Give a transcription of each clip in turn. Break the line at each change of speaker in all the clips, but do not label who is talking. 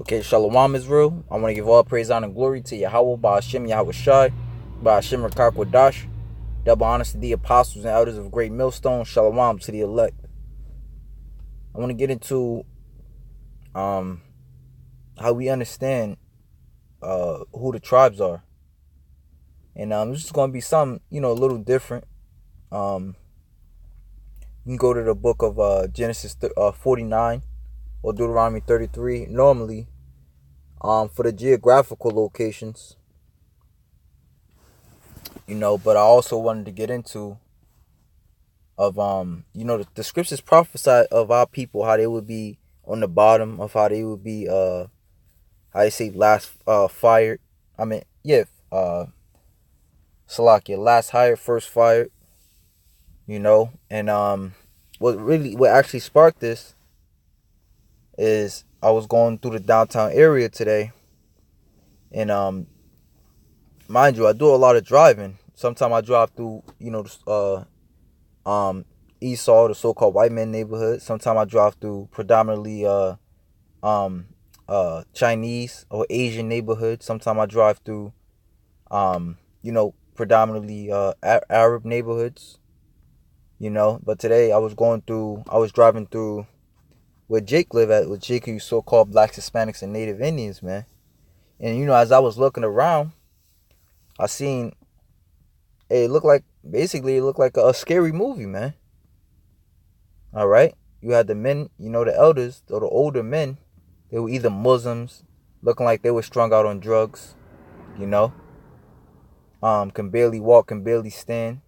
Okay, Shalawam, Israel. I want to give all praise, honor, and glory to YAHAWAH, BAHASHAM, YAHAWASHI, BAHASHAM, Rakakwadash. Double honors to the apostles and elders of Great Millstone. Shalawam to the elect. I want to get into how we understand who the tribes are. And this is going to be something, a little different. You can go to the book of Genesis 49 or Deuteronomy 33. Normally, for the geographical locations, but I also wanted to get into of the scriptures prophesied of our people, how they would be on the bottom, of how they would be how they say last fired. I mean, yeah, Salakia, last hired, first fired, and what actually sparked this is I was going through the downtown area today, and mind you, I do a lot of driving. Sometimes I drive through, Esau, the so-called white man neighborhood. Sometimes I drive through predominantly Chinese or Asian neighborhood. Sometimes I drive through predominantly Arab neighborhoods. But today I was driving through where Jake live at, with Jake, who so-called blacks, Hispanics, and Native Indians, man. And as I was looking around, I seen it looked like a scary movie, man. All right, you had the men, the elders or the older men. They were either Muslims, looking like they were strung out on drugs, can barely walk, can barely stand.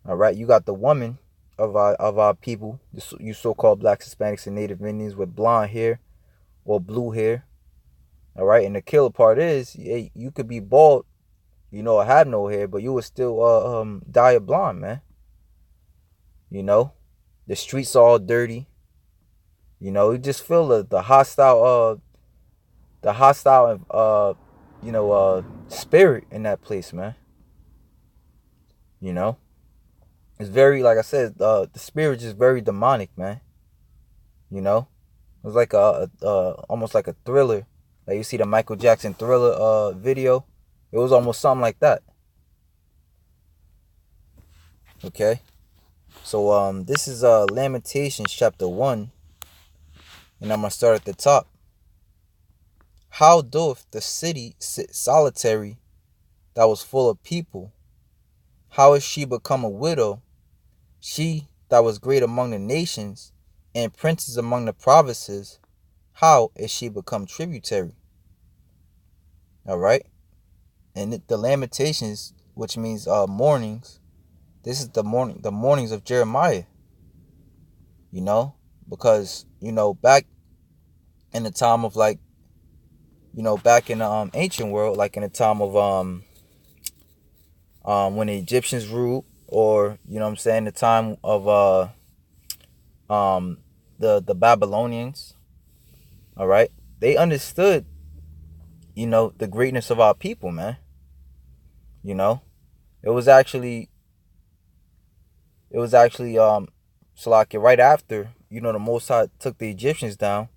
All right, you got the woman of our people, you so-called blacks, Hispanics, and Native Indians with blonde hair or blue hair. All right, and the killer part is, you could be bald, or have no hair, but you would still dye it blonde, man. The streets are all dirty. You just feel the hostile spirit in that place, man. It's very, like I said, the spirit is very demonic, man. It's like almost like a thriller. Like you see the Michael Jackson Thriller video. It was almost something like that. Okay. So this is Lamentations chapter 1, and I'm gonna start at the top. How doth the city sit solitary that was full of people? How is she become a widow, she that was great among the nations, and princes among the provinces? How is she become tributary? All right. And the Lamentations, which means mornings, this is the mornings of Jeremiah. Because back in the time of back in the ancient world, like in the time of when the Egyptians ruled, or the time of the Babylonians. All right, they understood the greatness of our people, man. It was actually Salakia, right after the Most High took the Egyptians down.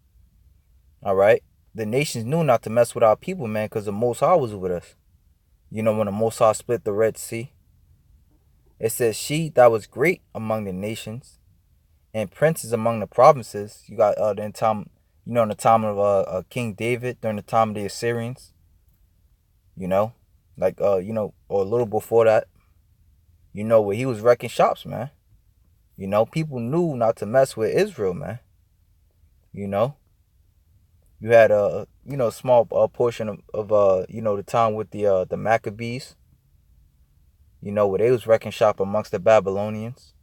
All right, the nations knew not to mess with our people, man, because the Most High was with us. When the Most High split the Red Sea, it says, she that was great among the nations, and princes among the provinces. You got in the time of King David, during the time of the Assyrians. Or a little before that. Where he was wrecking shops, man. People knew not to mess with Israel, man. You had a small portion of the time with the Maccabees. Where they was wrecking shop amongst the Babylonians.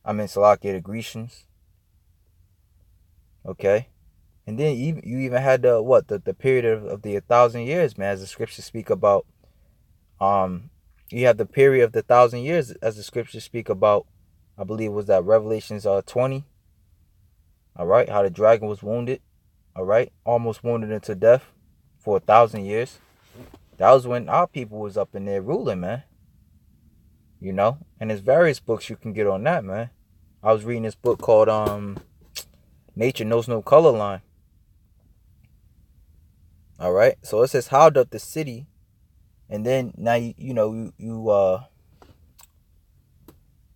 I mean, Salakia, the Grecians. Okay, and then you even had the period of the 1,000 years, man, as the scriptures speak about. You have the period of the 1,000 years, as the scriptures speak about. I believe it was that Revelations 20. All right, how the dragon was wounded. All right, almost wounded into death for 1,000 years. That was when our people was up in there ruling, man. And there's various books you can get on that, man. I was reading this book called Nature Knows No Color Line. All right. So it says, how doth the city, and then now you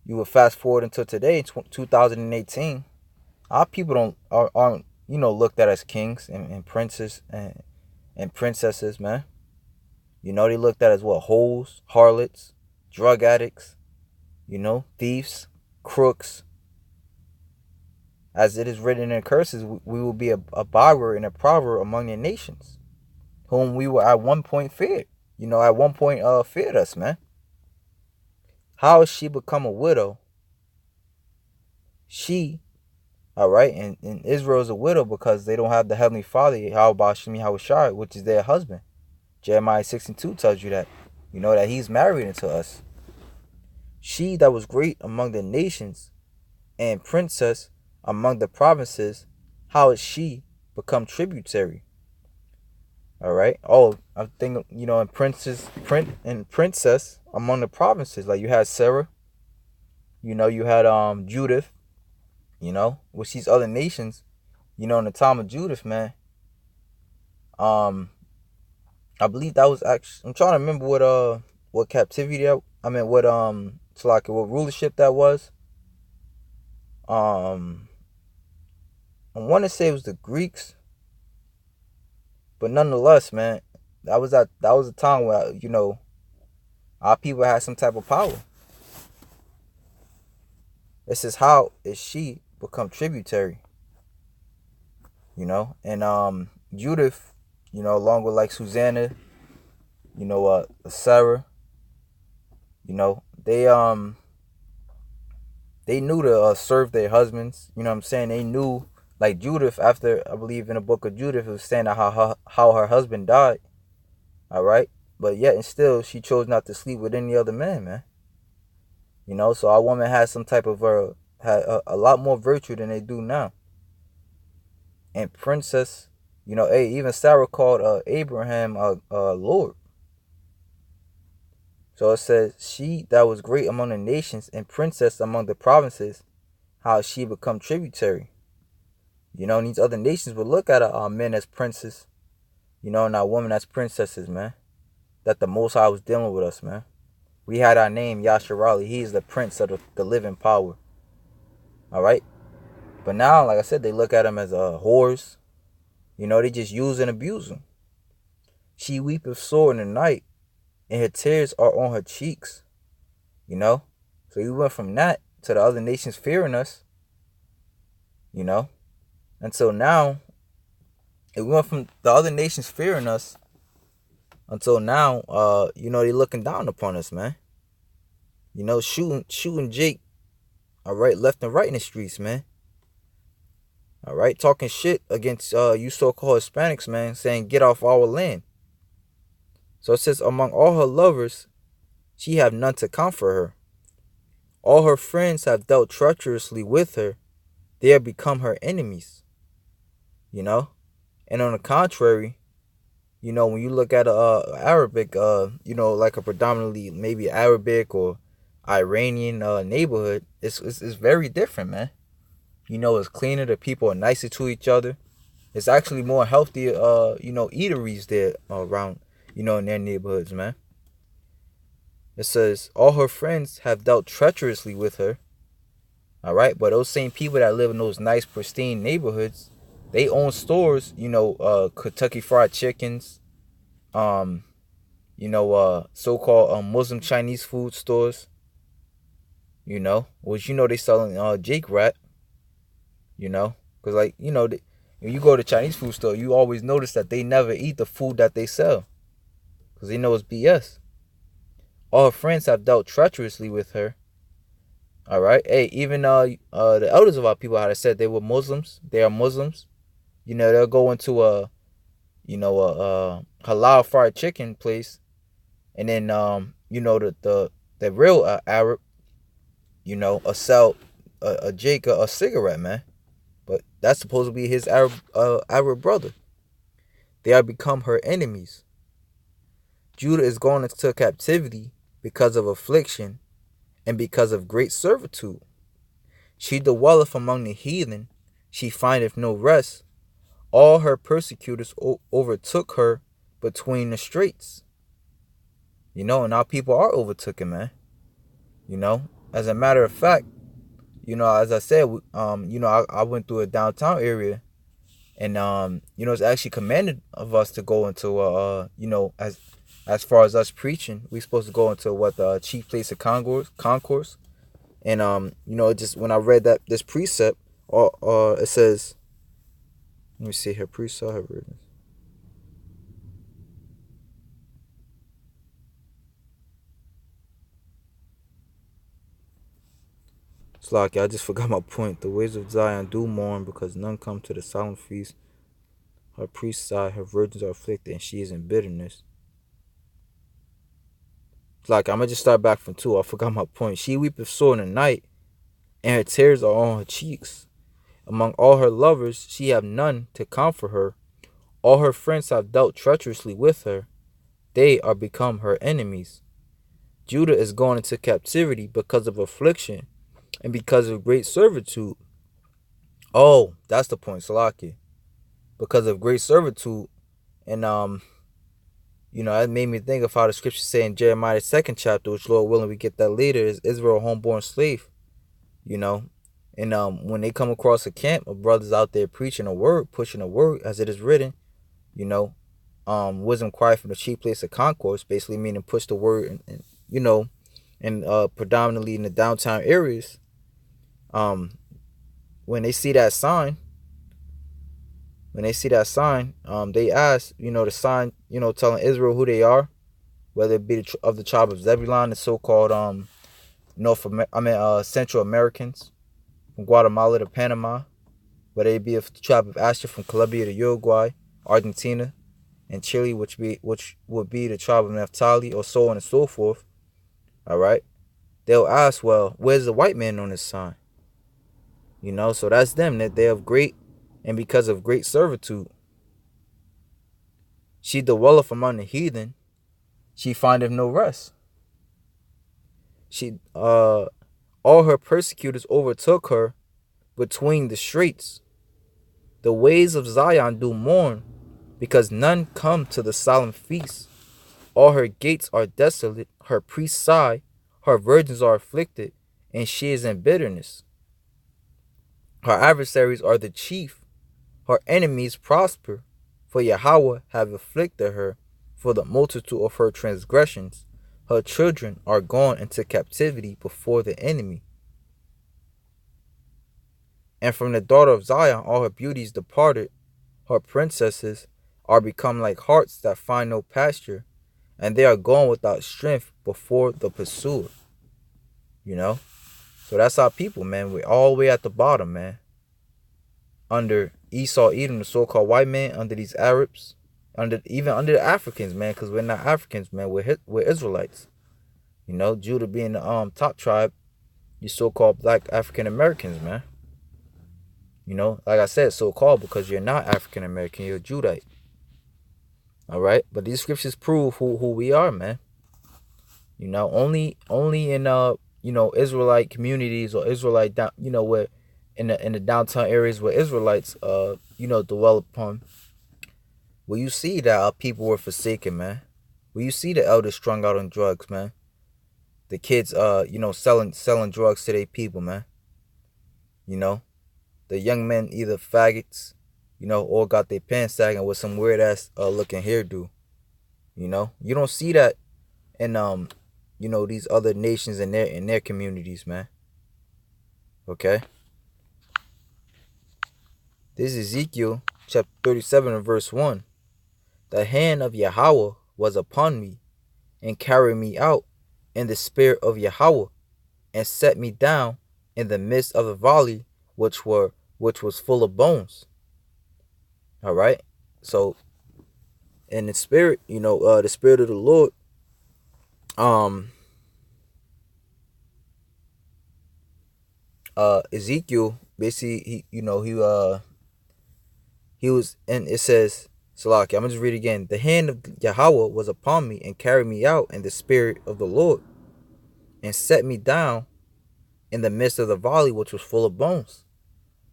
would fast forward until today, 2018. Our people aren't looked at as kings and princes and princesses, man. They looked at as what? Hoes, harlots, drug addicts, thieves, crooks. As it is written in curses, we will be a byword and a proverb among the nations, whom we were at one point feared. At one point feared us, man. How has she become a widow? She, all right, and Israel is a widow because they don't have the Heavenly Father, YAHAWASHI, which is their husband. Jeremiah 6:2 tells you that, that he's married into us. She that was great among the nations and princess among the provinces, how has she become tributary? All right. Oh, I think, and princess among the provinces, like you had Sarah, you had Judith, with these other nations, in the time of Judith, man. I believe that was actually, I'm trying to remember what captivity that, I mean what so like what rulership that was. I want to say it was the Greeks, but nonetheless, man, that was a time where our people had some type of power. It says, how is she become tributary? And Judith, along with like Susanna, Sarah, they knew to serve their husbands. You know what I'm saying? They knew, like Judith, after, I believe in the book of Judith, it was saying how her husband died. All right. But yet and still, she chose not to sleep with any other man, man. So our woman had some type of, had a lot more virtue than they do now. And princess, hey, even Sarah called Abraham Lord. So it says, she that was great among the nations and princess among the provinces, how she become tributary. And these other nations would look at our men as princes, and our women as princesses, man. That the Most High was dealing with us, man. We had our name, Yasharali. He is the prince of the living power. All right? But now, like I said, they look at him as whores. They just use and abuse him. She weepeth sore in the night, and her tears are on her cheeks. So we went from that to the other nations fearing us, until now. It went from the other nations fearing us until now, they looking down upon us, man. Shooting Jake, all right, left and right in the streets, man. All right, talking shit against you so-called Hispanics, man, saying get off our land. So it says, among all her lovers, she have none to comfort her. All her friends have dealt treacherously with her. They have become her enemies. And on the contrary, when you look at Arabic, like a predominantly maybe Arabic or Iranian neighborhood, it's very different, man. It's cleaner. The people are nicer to each other. It's actually more healthier, eateries there around, in their neighborhoods, man. It says, all her friends have dealt treacherously with her. All right. But those same people that live in those nice, pristine neighborhoods, they own stores, Kentucky Fried Chickens, so-called Muslim Chinese food stores, which, they selling Jake rat, because like, when you go to Chinese food store, you always notice that they never eat the food that they sell because they know it's BS. All her friends have dealt treacherously with her. All right. Hey, even the elders of our people, how they said they were Muslims. They are Muslims. They'll go into a halal fried chicken place, and then the real Arab, sell a Jake a cigarette, man. But that's supposed to be his Arab brother. They are become her enemies. Judah is gone into captivity because of affliction and because of great servitude. She dwelleth among the heathen. She findeth no rest. All her persecutors overtook her between the straits. And our people are overtaken, man. As a matter of fact, as I said, I went through a downtown area, and it's actually commanded of us to go into as far as us preaching, we supposed to go into what the chief place of concourse. And just when I read this precept, it says, let me see here, precept, her written. It's like I just forgot my point. The ways of Zion do mourn because none come to the solemn feast. Her priests sigh, her virgins are afflicted, and she is in bitterness. It's like I'm gonna just start back from 2. I forgot my point. She weepeth sore in the night, and her tears are on her cheeks. Among all her lovers, she have none to comfort her. All her friends have dealt treacherously with her. They are become her enemies. Judah is going into captivity because of affliction and because of great servitude. Oh, that's the point, Salaki. Because of great servitude. And that made me think of how the scriptures say in Jeremiah 2nd chapter, which Lord willing we get that later, is Israel a homeborn slave. And when they come across a camp of brothers out there preaching a word, pushing a word, as it is written, wisdom quiet from the chief place of concourse, basically meaning push the word and predominantly in the downtown areas. When they see that sign, they ask, the sign, telling Israel who they are, whether it be of the tribe of Zebulon, the so-called Central Americans from Guatemala to Panama, whether it be of the tribe of Asher from Colombia to Uruguay, Argentina, and Chile, which would be the tribe of Naphtali, or so on and so forth. All right, they'll ask, well, where's the white man on this sign? So that's them, that they have great, and because of great servitude. She dwelleth among the heathen, she findeth no rest. All her persecutors overtook her between the straits. The ways of Zion do mourn, because none come to the solemn feast. All her gates are desolate, her priests sigh, her virgins are afflicted, and she is in bitterness. Her adversaries are the chief, her enemies prosper, for Yahawah have afflicted her for the multitude of her transgressions. Her children are gone into captivity before the enemy. And from the daughter of Zion all her beauties departed. Her princesses are become like harts that find no pasture, and they are gone without strength before the pursuer. So that's our people, man. We're all the way at the bottom, man. Under Esau, Edom, the so-called white man, under these Arabs, even under the Africans, man, because we're not Africans, man. We're Israelites. Judah being the top tribe, you so-called black African Americans, man. Like I said, so-called because you're not African American, you're a Judite. All right, but these scriptures prove who we are, man. Only in Israelite communities or Israelite where in the downtown areas where Israelites dwell upon, where you see that our people were forsaken, man. Where you see the elders strung out on drugs, man. The kids selling drugs to their people, man. The young men either faggots, or got their pants sagging with some weird ass looking hairdo. You don't see that in these other nations in their communities, man. Okay. This is Ezekiel chapter 37 and verse 1. The hand of Yahawah was upon me, and carried me out in the spirit of Yahawah, and set me down in the midst of the valley, which was full of bones. All right. So in the spirit, the spirit of the Lord, Ezekiel basically he was, and it says, Salaki, I'm gonna just read it again. The hand of Yahawah was upon me, and carried me out in the spirit of the Lord, and set me down in the midst of the valley, which was full of bones.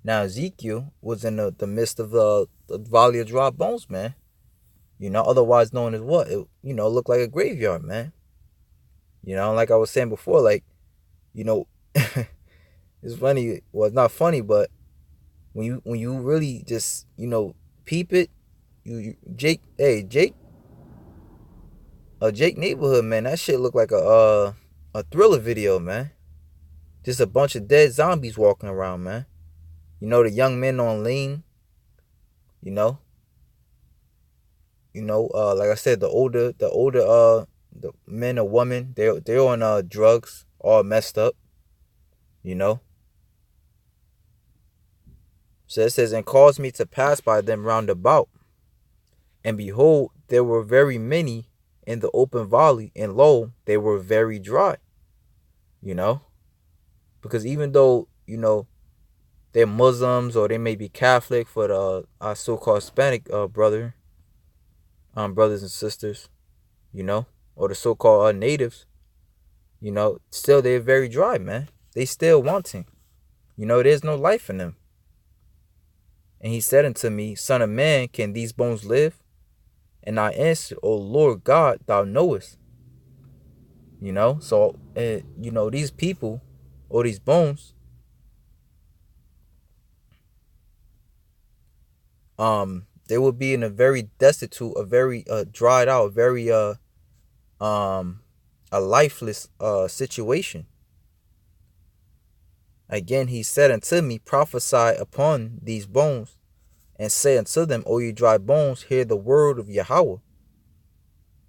Now Ezekiel was in the midst of the valley of dry bones, man. Otherwise known as what? It looked like a graveyard, man. Like I was saying before, like, you know, it's funny. Well, it's not funny, but when you really just peep it, Jake, hey Jake, Jake neighborhood, man. That shit looked like a thriller video, man. Just a bunch of dead zombies walking around, man. The young men on lean. You know, like I said, the men or women, they're on drugs, all messed up. You know. So it says, and caused me to pass by them round about, and behold, there were very many in the open valley, and lo, they were very dry. You know, because even though they're Muslims or they may be Catholic for the our so-called Hispanic brothers and sisters, or the so-called natives, still they're very dry, man. They still wanting. There's no life in them. And he said unto me, Son of man, can these bones live? And I answered, O Lord God, thou knowest. So these people or these bones, they would be in a very destitute, a very dried out, very a lifeless situation. Again he said unto me, prophesy upon these bones, and say unto them, O ye dry bones, hear the word of Yahawah.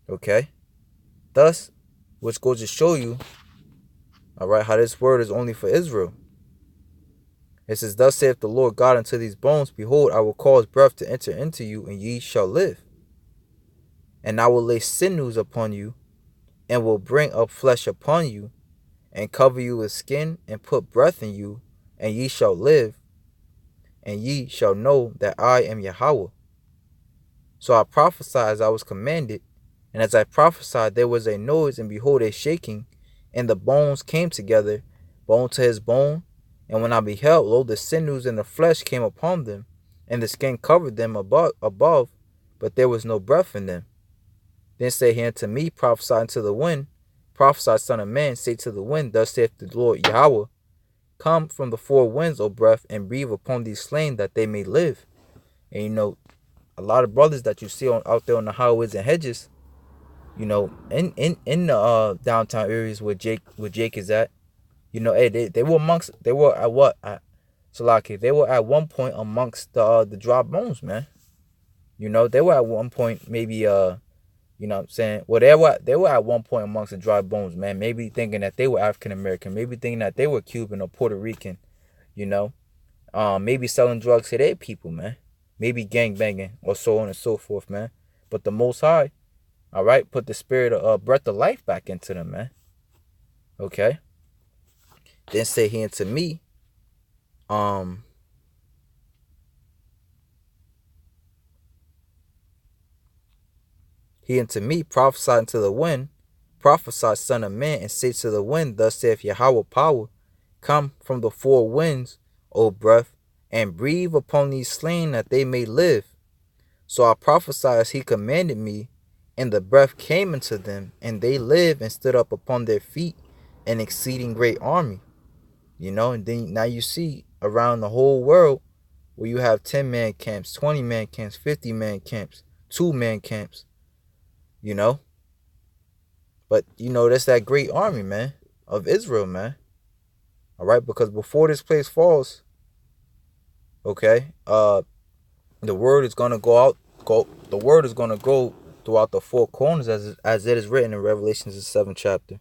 Okay? Thus, which goes to show you, all right, how this word is only for Israel. It says, thus saith the Lord God unto these bones, behold, I will cause breath to enter into you, and ye shall live. And I will lay sinews upon you, and will bring up flesh upon you, and cover you with skin, and put breath in you, and ye shall live, and ye shall know that I am Yahawah. So I prophesied as I was commanded, and as I prophesied there was a noise, and behold a shaking, and the bones came together, bone to his bone. And when I beheld, lo, the sinews and the flesh came upon them, and the skin covered them above, but there was no breath in them. Then said he unto me, prophesy unto the wind, prophesy, son of man, say to the wind, thus saith the Lord Yahawah, come from the four winds, O breath, and breathe upon these slain, that they may live. And a lot of brothers that you see out there on the highways and hedges, in the downtown areas where Jake is at, hey, they were at what? Salaki, they were at one point amongst the dry bones, man. They were at one point maybe what I'm saying? Well, they were at one point amongst the dry bones, man. Maybe thinking that they were African American, maybe thinking that they were Cuban or Puerto Rican, maybe selling drugs to their people, man. Maybe gang banging or so on and so forth, man. But the Most High, all right, put the spirit of breath of life back into them, man. Okay. Then say he unto me, he unto me prophesied unto the wind, prophesy, son of man, and say to the wind, thus saith Yahawah power, come from the four winds, O breath, and breathe upon these slain, that they may live. So I prophesied as he commanded me, and the breath came into them, and they lived and stood up upon their feet, an exceeding great army. And then now you see around the whole world where you have 10-man camps, 20-man camps, 50-man camps, 2-man camps, But, that's that great army, man, of Israel, man. All right, because before this place falls, okay, the word is going to the word is going to go throughout the four corners as it is written in Revelations, the 7th chapter.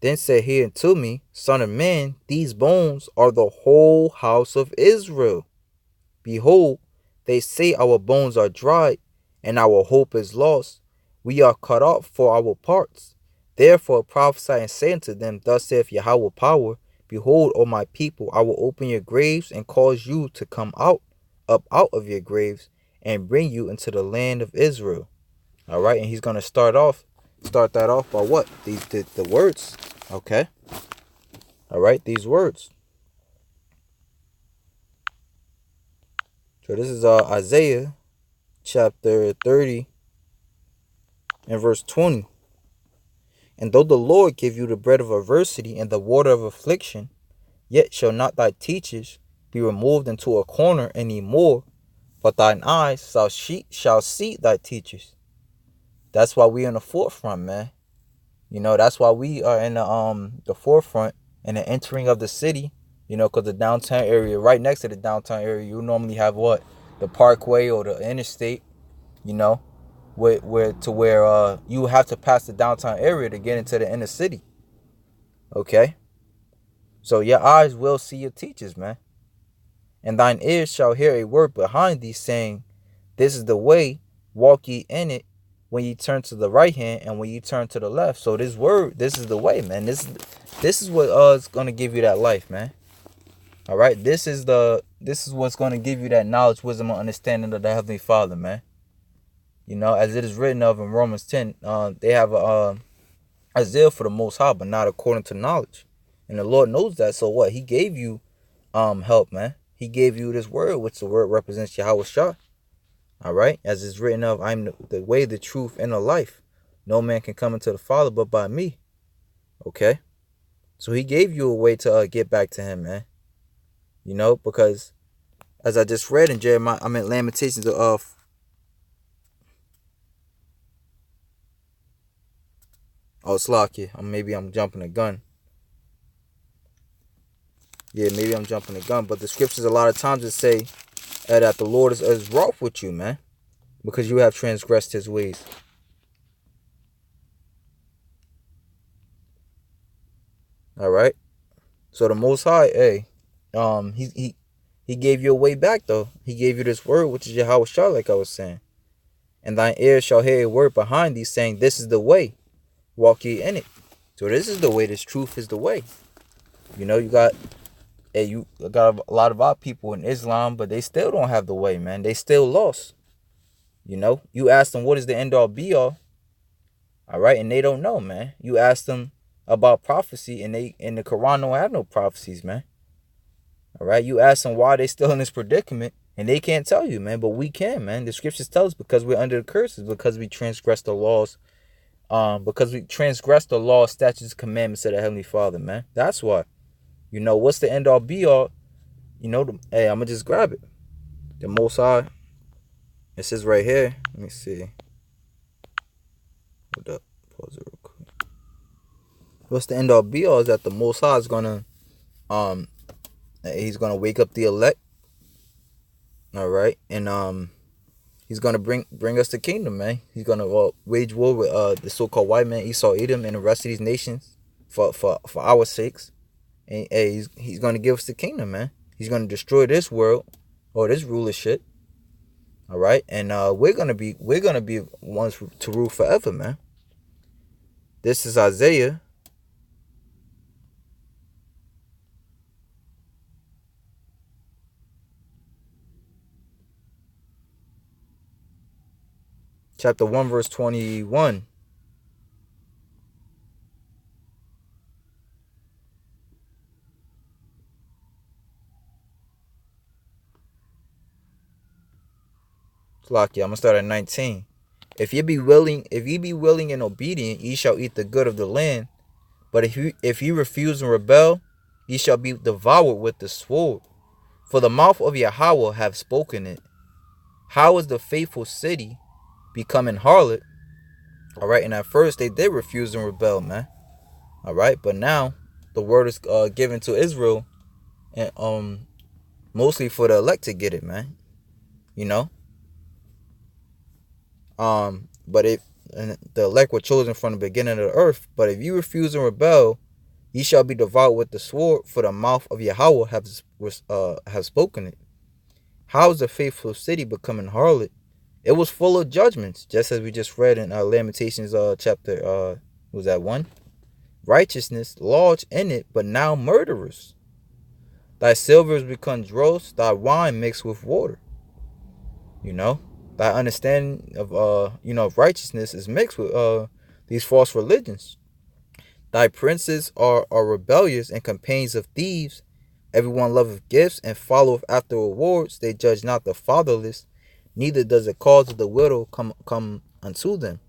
Then said he unto me, Son of man, these bones are the whole house of Israel. Behold, they say our bones are dried, and our hope is lost. We are cut off for our parts. Therefore prophesy and say unto them, thus saith Yahawah power, behold, O my people, I will open your graves, and cause you to come up out of your graves, and bring you into the land of Israel. All right, and he's going to start off Start that off by what? The words. Okay. All right, these words. So this is Isaiah chapter 30 and verse 20. And though the Lord give you the bread of adversity and the water of affliction, yet shall not thy teachers be removed into a corner any more, but thine eyes shall see thy teachers. That's why we in the forefront, man. That's why we are in the forefront and the entering of the city. Because the downtown area, right next to the downtown area, you normally have what? The parkway or the interstate, where you have to pass the downtown area to get into the inner city. Okay? So your eyes will see your teachers, man. And thine ears shall hear a word behind thee, saying, This is the way, walk ye in it, when ye turn to the right hand and when ye turn to the left. So this word, this is the way, man. This is what is gonna give you that life, man. All right, this is what's gonna give you that knowledge, wisdom, and understanding of the Heavenly Father, man. As it is written of in Romans 10, they have a zeal for the Most High, but not according to knowledge. And the Lord knows that. So what? He gave you help, man. He gave you this word, which the word represents YAHAWASHI. All right, as it's written of, I'm the way, the truth, and the life. No man can come into the Father but by me. Okay, so he gave you a way to get back to him, man. Because as I just read in Jeremiah, Lamentations of Slakia. Maybe I'm jumping the gun. Yeah, maybe I'm jumping the gun. But the scriptures a lot of times it say that the Lord is wroth with you, man, because you have transgressed his ways. All right. So the Most High, hey, he gave you a way back, though. He gave you this word, which is YAHAWASHI, like I was saying. And thine ears shall hear a word behind thee, saying, This is the way, walk ye in it. So this is the way. This truth is the way. You got a lot of our people in Islam, but they still don't have the way, man. They still lost. You ask them what is the end all be all. All right, and they don't know, man. You ask them about prophecy, and they in the Quran don't have no prophecies, man. All right, you ask them why they still in this predicament, and they can't tell you, man. But we can, man. The scriptures tell us because we're under the curses, because we transgress the laws, statutes, commandments of the Heavenly Father, man. That's why. What's the end all be all? Hey, I'm gonna just grab it. The Most High. It says right here. Let me see. Hold up. Pause it real quick. What's the end all be all is that the Most High is gonna he's gonna wake up the elect. All right, and he's gonna bring us the kingdom, man. He's gonna wage war with the so-called white man, Esau, Edom, and the rest of these nations for our sakes. And he's gonna give us the kingdom, man. He's gonna destroy this world or this rulership. All right, and we're gonna be ones to rule forever, man. This is Isaiah chapter 1, verse 21. Slakia, I'm gonna start at 19. If ye be willing and obedient, ye shall eat the good of the land. But if ye refuse and rebel, ye shall be devoured with the sword. For the mouth of Yahawah have spoken it. How is the faithful city becoming harlot? All right, and at first they did refuse and rebel, man. All right, but now the word is given to Israel, and mostly for the elect to get it, man. But if the elect were chosen from the beginning of the earth, but if you refuse and rebel, ye shall be devoured with the sword, for the mouth of Yahawah have spoken it. How is the faithful city becoming harlot? It was full of judgments, just as we just read in Lamentations chapter was that 1? Righteousness lodged in it, but now murderers. Thy silver is become dross, thy wine mixed with water. Thy understanding of of righteousness is mixed with these false religions. Thy princes are rebellious and companions of thieves. Everyone loveth gifts and followeth after rewards. They judge not the fatherless, neither does the cause of the widow come unto them.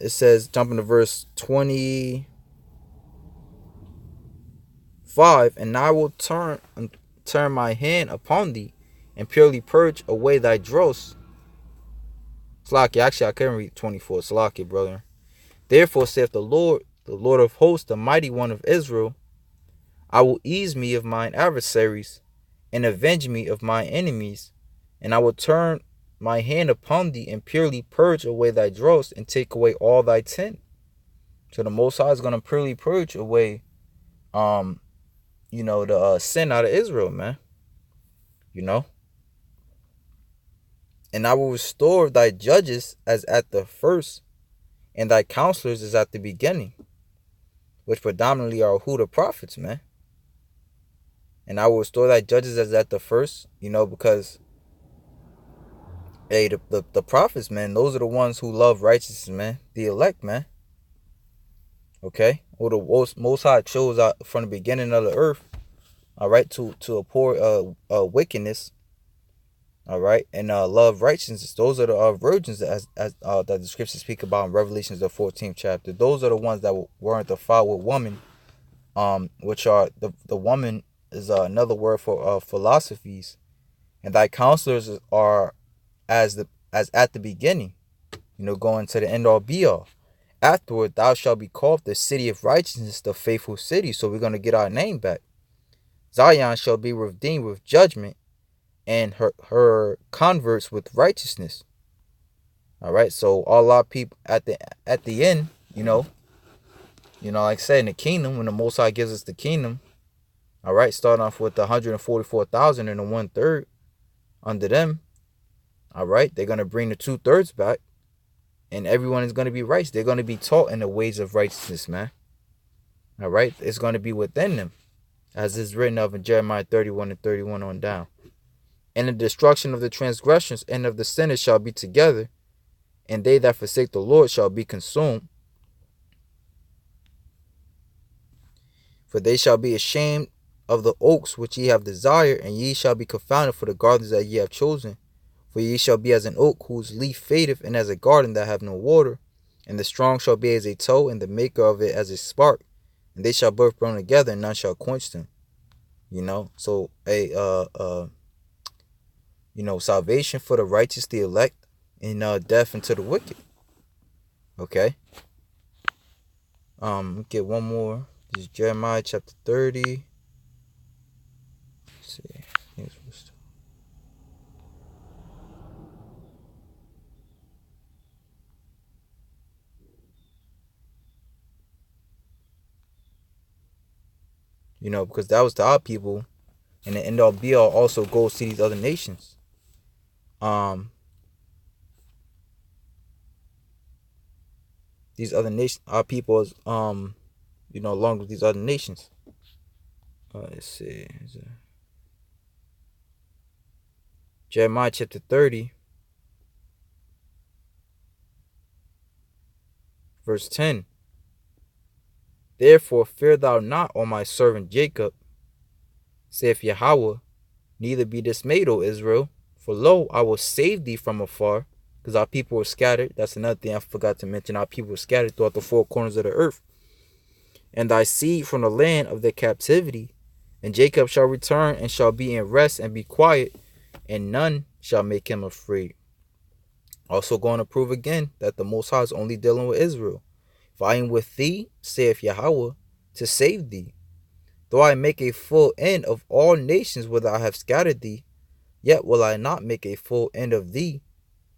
It says, jumping to verse 25, and I will turn my hand upon thee, and purely purge away thy dross. Slacky, actually I can't read 24. Slacky, brother. Therefore saith the Lord of hosts, the mighty one of Israel, I will ease me of mine adversaries, and avenge me of mine enemies, and I will turn my hand upon thee, and purely purge away thy dross, and take away all thy sin. So the Most High is going to purely purge away, the sin out of Israel, man. And I will restore thy judges as at the first, and thy counselors as at the beginning, which predominantly are who? The prophets, man. And I will restore thy judges as at the first, because, hey, the prophets, man, those are the ones who love righteousness, man. The elect, man. Okay? Or the Most High chose out from the beginning of the earth, all right, to abhor wickedness, all right, and love righteousness. Those are the virgins, as that the scriptures speak about in Revelations, the 14th chapter. Those are the ones that weren't defiled with woman, which are the woman is another word for philosophies, and thy counselors are as at the beginning, going to the end all be all. Afterward, thou shalt be called the city of righteousness, the faithful city. So we're going to get our name back. Zion shall be redeemed with judgment, and her converts with righteousness. All right. So all our people at the end, like I said, in the kingdom, when the Most High gives us the kingdom, all right, starting off with the 144,000 and the 1/3 under them. All right, they're going to bring the 2/3 back, and everyone is going to be righteous. They're going to be taught in the ways of righteousness, man. All right, it's going to be within them, as is written of in Jeremiah 31 and 31 on down. And the destruction of the transgressions and of the sinners shall be together, and they that forsake the Lord shall be consumed. For they shall be ashamed of the oaks which ye have desired, and ye shall be confounded for the gardens that ye have chosen. For ye shall be as an oak whose leaf fadeth, and as a garden that have no water. And the strong shall be as a tow, and the maker of it as a spark. And they shall both burn together, and none shall quench them. So salvation for the righteous, the elect, and death unto the wicked. Okay. Get one more. This is Jeremiah chapter 30. Let's see. Because that was to our people, and the end all be all also goes to these other nations. These other nations, our people is along with these other nations. Let's see. Jeremiah chapter 30, verse 10. Therefore fear thou not, O my servant Jacob, saith Yahawah, neither be dismayed, O Israel, for lo, I will save thee from afar, because our people were scattered. That's another thing I forgot to mention. Our people were scattered throughout the four corners of the earth. And thy seed from the land of their captivity, and Jacob shall return, and shall be in rest, and be quiet, and none shall make him afraid. Also going to prove again that the Most High is only dealing with Israel. For I am with thee, saith Yahawah, to save thee. Though I make a full end of all nations whither I have scattered thee, yet will I not make a full end of thee,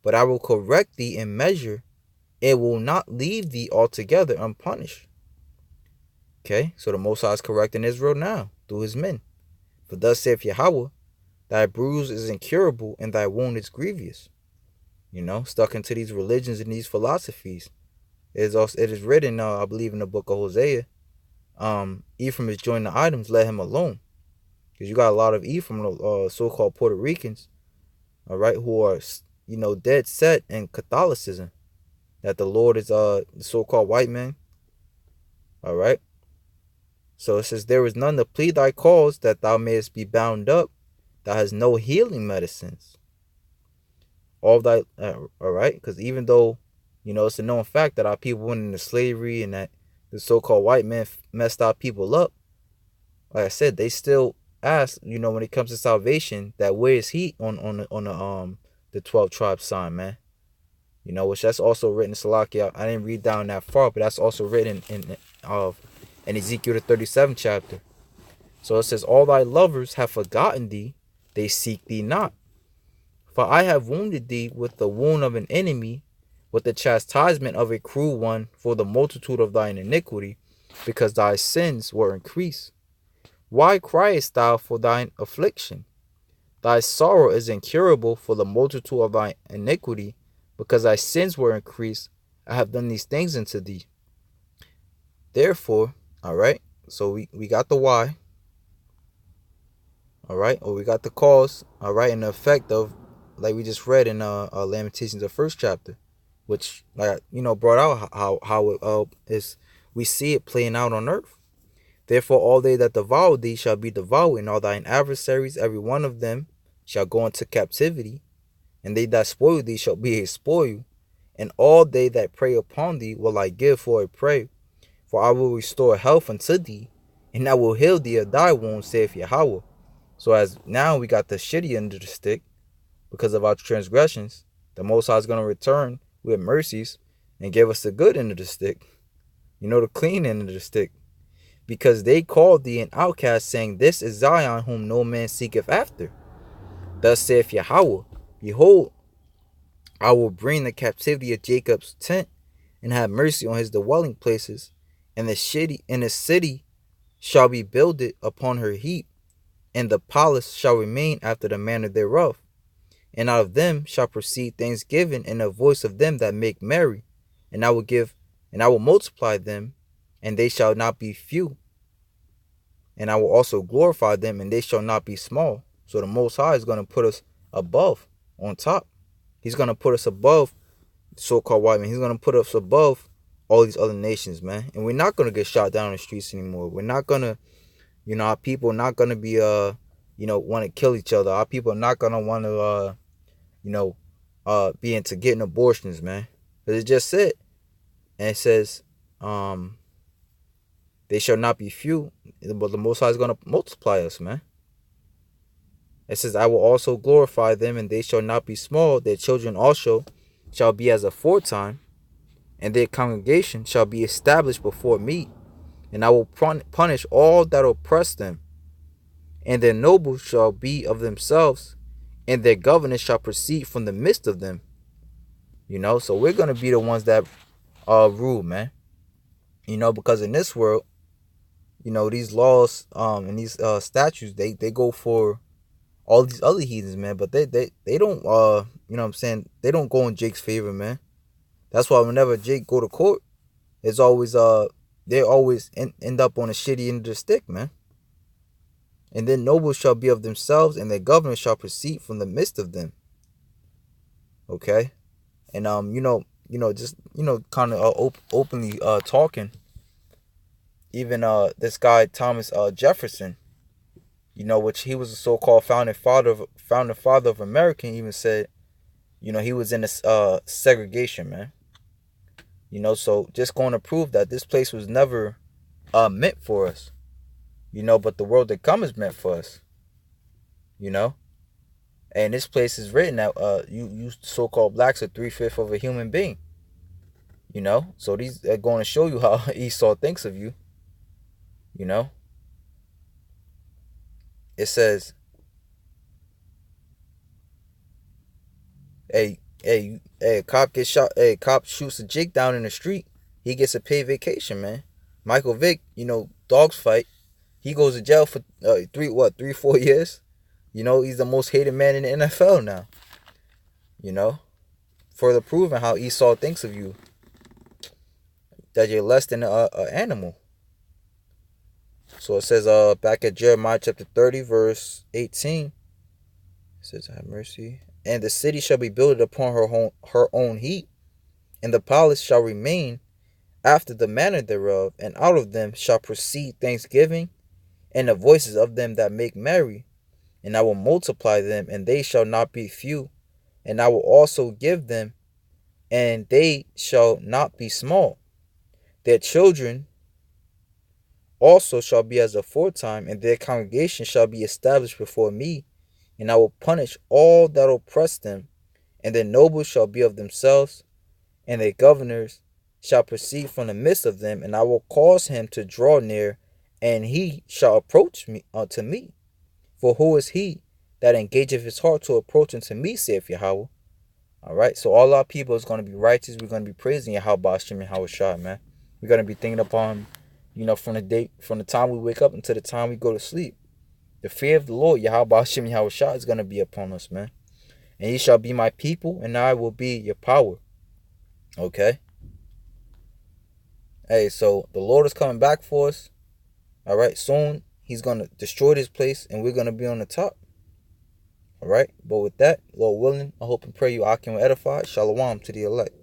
but I will correct thee in measure, and will not leave thee altogether unpunished. Okay, so the Most High is correcting Israel now through his men. For thus saith Yahawah, thy bruise is incurable, and thy wound is grievous. Stuck into these religions and these philosophies. It is written, I believe, in the book of Hosea, Ephraim is joined the items, let him alone. Because you got a lot of Ephraim, so-called Puerto Ricans, all right, who are, dead set in Catholicism, that the Lord is the so-called white man, all right. So it says, there is none to plead thy cause, that thou mayest be bound up, thou hast no healing medicines. All thy, all right, because even though, it's a known fact that our people went into slavery and that the so-called white man messed our people up, like I said, they still ask, when it comes to salvation, that where is he on the 12 tribe sign, man? Which that's also written in Salakia. I didn't read down that far, but that's also written in Ezekiel the 37th chapter. So it says, all thy lovers have forgotten thee, they seek thee not. For I have wounded thee with the wound of an enemy, with the chastisement of a cruel one, for the multitude of thine iniquity, because thy sins were increased. Why criest thou for thine affliction? Thy sorrow is incurable for the multitude of thy iniquity, because thy sins were increased. I have done these things unto thee. Therefore, all right, so we got the why, all right, or we got the cause, all right, and the effect of, like we just read in Lamentations, the first chapter, which, like, brought out how it is, we see it playing out on earth. Therefore all they that devour thee shall be devoured, and all thine adversaries, every one of them, shall go into captivity, and they that spoil thee shall be a spoil, and all they that prey upon thee will I give for a prey. For I will restore health unto thee, and I will heal thee of thy wounds, saith YAHAWAH. So as now we got the shitty end of the stick, because of our transgressions, the Most High is going to return with mercies and give us the good end of the stick, the clean end of the stick. Because they called thee an outcast, saying, this is Zion, whom no man seeketh after. Thus saith YAHAWAH, behold, I will bring the captivity of Jacob's tent, and have mercy on his dwelling places, and the city shall be builded upon her heap, and the palace shall remain after the manner thereof. And out of them shall proceed thanksgiving and the voice of them that make merry. And I will multiply them, and they shall not be few. And I will also glorify them, and they shall not be small. So the Most High is going to put us above, on top. He's going to put us above the so-called white man. He's going to put us above all these other nations, man. And we're not going to get shot down in the streets anymore. We're not going to, our people are not going to be, want to kill each other. Our people are not going to want to, be into getting abortions, man. Because it just said, and it says, they shall not be few, but the Most High is going to multiply us, man. It says, I will also glorify them, and they shall not be small. Their children also shall be as aforetime, and their congregation shall be established before me. And I will punish all that oppress them, and their nobles shall be of themselves, and their governors shall proceed from the midst of them. So we're going to be the ones that rule, man. Because in this world, these laws and these statutes, they go for all these other heathens, man. But they don't, they don't go in Jake's favor, man. That's why whenever Jake go to court, it's always they always end up on a shitty end of the stick, man. And then nobles shall be of themselves, and their governors shall proceed from the midst of them. Okay, and just kind of openly talking. Even this guy Thomas Jefferson, which he was a so-called founding father of America, even said, he was in a segregation, man. So just going to prove that this place was never meant for us. But the world that comes is meant for us. And this place is written that you so-called blacks are 3/5 of a human being. So these are going to show you how Esau thinks of you. It says, hey, a cop gets shot. A cop shoots a Jake down in the street. He gets a paid vacation, man. Michael Vick, dogs fight. He goes to jail for 4 years. He's the most hated man in the NFL now. Further proving how Esau thinks of you, that you're less than an animal. So it says back at Jeremiah chapter 30, verse 18. It says, have mercy. And the city shall be built upon her own heap, and the palace shall remain after the manner thereof, and out of them shall proceed thanksgiving, and the voices of them that make merry. And I will multiply them, and they shall not be few, and I will also give them, and they shall not be small. Their children also shall be as aforetime, and their congregation shall be established before me, and I will punish all that oppress them, and their nobles shall be of themselves, and their governors shall proceed from the midst of them, and I will cause him to draw near, and he shall approach me unto me. For who is he that engageth his heart to approach unto me, saith Yahweh? All right, so all our people is going to be righteous. We're going to be praising Yahweh BAHASHAM and YAHAWASHI, man. We're going to be thinking upon, from the time we wake up until the time we go to sleep. The fear of the Lord, Yahweh BAHASHAM and YAHAWASHI, is going to be upon us, man. And ye shall be my people, and I will be your power. Okay? Hey, so the Lord is coming back for us. All right, soon he's going to destroy this place, and we're going to be on the top. All right, but with that, Lord willing, I hope and pray you all can edify. Shalawam to the elect.